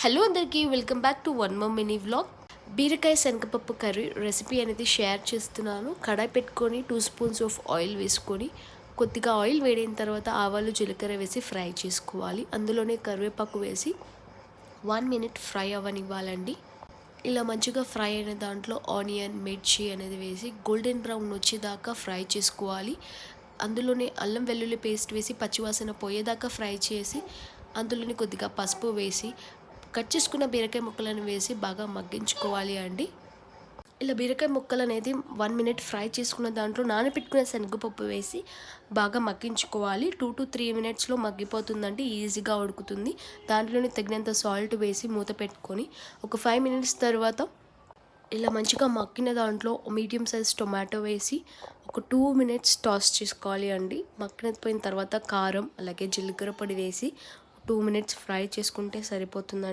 Hello అందరికీ welcome back to one more mini vlog. బీరకాయ శనగపప్పు కర్రీ రెసిపీ అనేది షేర్ చేస్తున్నాను. కడాయి పెట్టుకొని 2 స్పూన్స్ ఆఫ్ ఆయిల్ వేసుకొని కొద్దిగా ఆయిల్ వేడైన తర్వాత ఆవాలు జీలకర్ర వేసి ఫ్రై చేసుకోవాలి. అందులోనే కరివేపాకు వేసి 1 మినిట్ ఫ్రై అవ్వనివ్వాలండి. ఇలా మంచిగా ఫ్రై అయిన దాంట్లో ఆనియన్ మిర్చి అనేది వేసి గోల్డెన్ బ్రౌన్ వచ్చేదాకా ఫ్రై చేసుకోవాలి. అందులోనే అల్లం వెల్లుల్లి పేస్ట్ వేసి పచ్చివాసన పోయేదాకా ఫ్రై చేసి అందులోని కొద్దిగా పసుపు వేసి కట్ చేసుకున్న బీరకాయ ముక్కలను వేసి బాగా మగ్గించుకోవాలి అండి. ఇలా బీరకాయ ముక్కలు అనేది 1 మినిట్ ఫ్రై చేసుకున్న దాంట్లో నానబెట్టుకున్న శనగపప్పు వేసి బాగా మగ్గించుకోవాలి. 2 to 3 మినిట్స్లో మగ్గిపోతుందండి, ఈజీగా ఉడుకుతుంది. దాంట్లోనే తగినంత సాల్ట్ వేసి మూత పెట్టుకొని ఒక 5 మినిట్స్ తర్వాత ఇలా మంచిగా మగ్గిన దాంట్లో మీడియం సైజ్ టొమాటో వేసి ఒక 2 మినిట్స్ టాస్ చేసుకోవాలి అండి. మగ్గిపోయిన తర్వాత కారం అలాగే జీలకర్ర పొడి వేసి 2 మినిట్స్ ఫ్రై చేసుకుంటే సరిపోతుందండి.